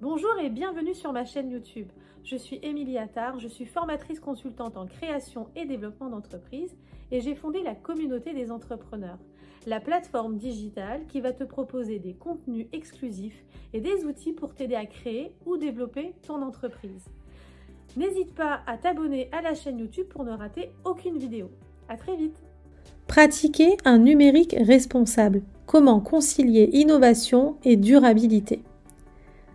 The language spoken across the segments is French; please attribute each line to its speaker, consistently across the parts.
Speaker 1: Bonjour et bienvenue sur ma chaîne YouTube. Je suis Émilie Attard, je suis formatrice consultante en création et développement d'entreprise et j'ai fondé la communauté des entrepreneurs, la plateforme digitale qui va te proposer des contenus exclusifs et des outils pour t'aider à créer ou développer ton entreprise. N'hésite pas à t'abonner à la chaîne YouTube pour ne rater aucune vidéo. À très vite. Pratiquer un numérique responsable. Comment concilier innovation et durabilité?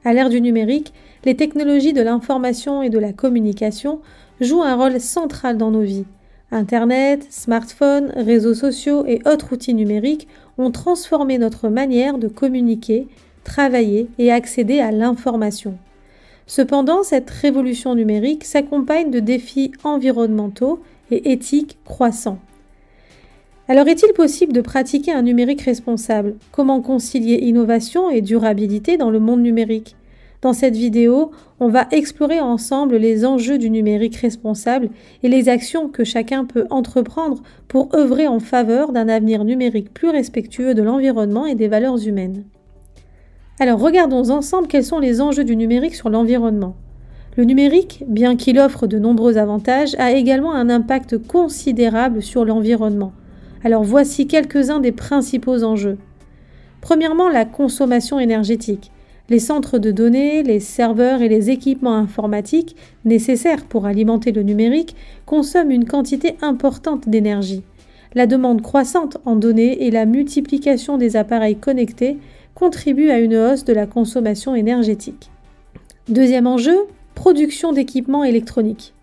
Speaker 1: À l'ère du numérique, les technologies de l'information et de la communication jouent un rôle central dans nos vies. Internet, smartphones, réseaux sociaux et autres outils numériques ont transformé notre manière de communiquer, travailler et accéder à l'information. Cependant, cette révolution numérique s'accompagne de défis environnementaux et éthiques croissants. Alors, est-il possible de pratiquer un numérique responsable? Comment concilier innovation et durabilité dans le monde numérique? Dans cette vidéo, on va explorer ensemble les enjeux du numérique responsable et les actions que chacun peut entreprendre pour œuvrer en faveur d'un avenir numérique plus respectueux de l'environnement et des valeurs humaines. Alors, regardons ensemble quels sont les enjeux du numérique sur l'environnement. Le numérique, bien qu'il offre de nombreux avantages, a également un impact considérable sur l'environnement. Alors voici quelques-uns des principaux enjeux. Premièrement, la consommation énergétique. Les centres de données, les serveurs et les équipements informatiques nécessaires pour alimenter le numérique consomment une quantité importante d'énergie. La demande croissante en données et la multiplication des appareils connectés contribuent à une hausse de la consommation énergétique. Deuxième enjeu, production d'équipements électroniques.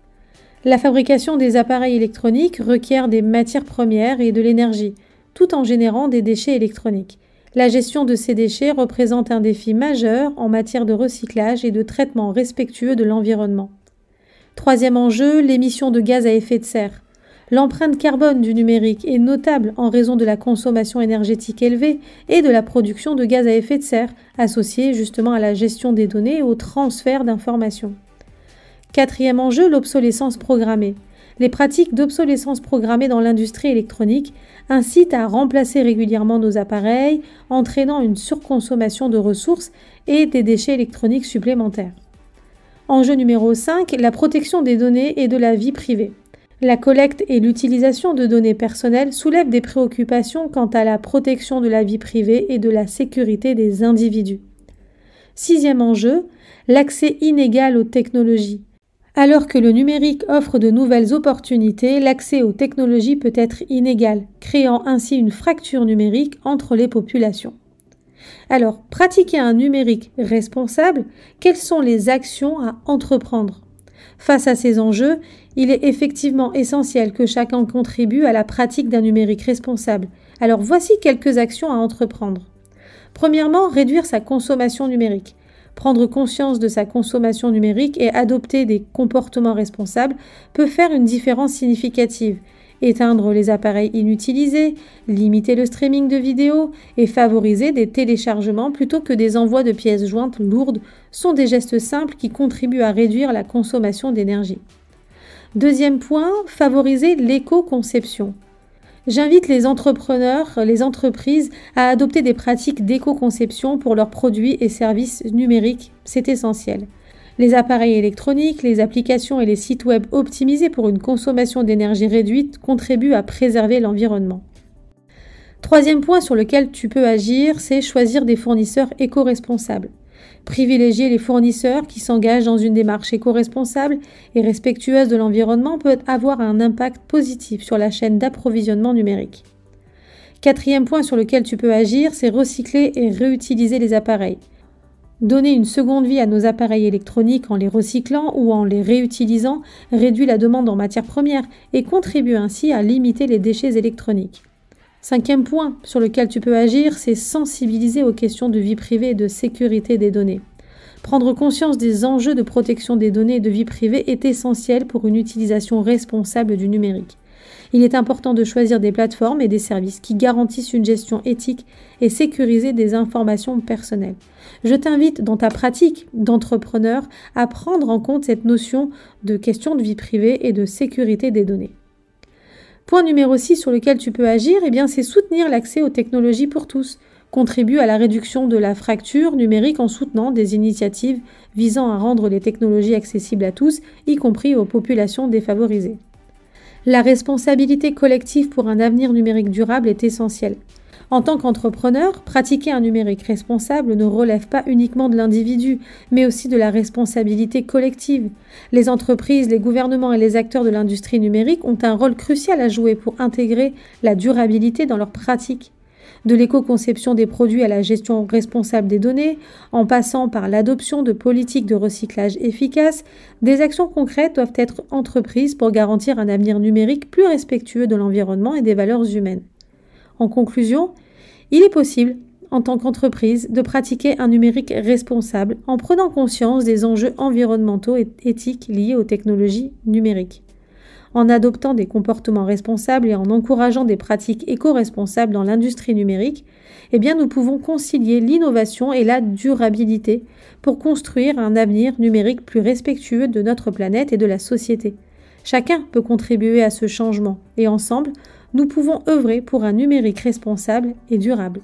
Speaker 1: La fabrication des appareils électroniques requiert des matières premières et de l'énergie, tout en générant des déchets électroniques. La gestion de ces déchets représente un défi majeur en matière de recyclage et de traitement respectueux de l'environnement. Troisième enjeu, l'émission de gaz à effet de serre. L'empreinte carbone du numérique est notable en raison de la consommation énergétique élevée et de la production de gaz à effet de serre, associée justement à la gestion des données et au transfert d'informations. Quatrième enjeu, l'obsolescence programmée. Les pratiques d'obsolescence programmée dans l'industrie électronique incitent à remplacer régulièrement nos appareils, entraînant une surconsommation de ressources et des déchets électroniques supplémentaires. Enjeu numéro 5, la protection des données et de la vie privée. La collecte et l'utilisation de données personnelles soulèvent des préoccupations quant à la protection de la vie privée et de la sécurité des individus. Sixième enjeu, l'accès inégal aux technologies. Alors que le numérique offre de nouvelles opportunités, l'accès aux technologies peut être inégal, créant ainsi une fracture numérique entre les populations. Alors, pratiquer un numérique responsable, quelles sont les actions à entreprendre? Face à ces enjeux, il est effectivement essentiel que chacun contribue à la pratique d'un numérique responsable. Alors, voici quelques actions à entreprendre. Premièrement, réduire sa consommation numérique. Prendre conscience de sa consommation numérique et adopter des comportements responsables peut faire une différence significative. Éteindre les appareils inutilisés, limiter le streaming de vidéos et favoriser des téléchargements plutôt que des envois de pièces jointes lourdes sont des gestes simples qui contribuent à réduire la consommation d'énergie. Deuxième point, favoriser l'éco-conception. J'invite les entrepreneurs, les entreprises à adopter des pratiques d'éco-conception pour leurs produits et services numériques, c'est essentiel. Les appareils électroniques, les applications et les sites web optimisés pour une consommation d'énergie réduite contribuent à préserver l'environnement. Troisième point sur lequel tu peux agir, c'est choisir des fournisseurs éco-responsables. Privilégier les fournisseurs qui s'engagent dans une démarche éco-responsable et respectueuse de l'environnement peut avoir un impact positif sur la chaîne d'approvisionnement numérique. Quatrième point sur lequel tu peux agir, c'est recycler et réutiliser les appareils. Donner une seconde vie à nos appareils électroniques en les recyclant ou en les réutilisant réduit la demande en matières premières et contribue ainsi à limiter les déchets électroniques. Cinquième point sur lequel tu peux agir, c'est sensibiliser aux questions de vie privée et de sécurité des données. Prendre conscience des enjeux de protection des données et de vie privée est essentiel pour une utilisation responsable du numérique. Il est important de choisir des plateformes et des services qui garantissent une gestion éthique et sécurisée des informations personnelles. Je t'invite dans ta pratique d'entrepreneur à prendre en compte cette notion de question de vie privée et de sécurité des données. Point numéro 6 sur lequel tu peux agir, c'est soutenir l'accès aux technologies pour tous. contribue à la réduction de la fracture numérique en soutenant des initiatives visant à rendre les technologies accessibles à tous, y compris aux populations défavorisées. La responsabilité collective pour un avenir numérique durable est essentielle. En tant qu'entrepreneur, pratiquer un numérique responsable ne relève pas uniquement de l'individu, mais aussi de la responsabilité collective. Les entreprises, les gouvernements et les acteurs de l'industrie numérique ont un rôle crucial à jouer pour intégrer la durabilité dans leurs pratiques. De l'éco-conception des produits à la gestion responsable des données, en passant par l'adoption de politiques de recyclage efficaces, des actions concrètes doivent être entreprises pour garantir un avenir numérique plus respectueux de l'environnement et des valeurs humaines. En conclusion, il est possible, en tant qu'entreprise, de pratiquer un numérique responsable en prenant conscience des enjeux environnementaux et éthiques liés aux technologies numériques. En adoptant des comportements responsables et en encourageant des pratiques éco-responsables dans l'industrie numérique, nous pouvons concilier l'innovation et la durabilité pour construire un avenir numérique plus respectueux de notre planète et de la société. Chacun peut contribuer à ce changement et ensemble, nous pouvons œuvrer pour un numérique responsable et durable.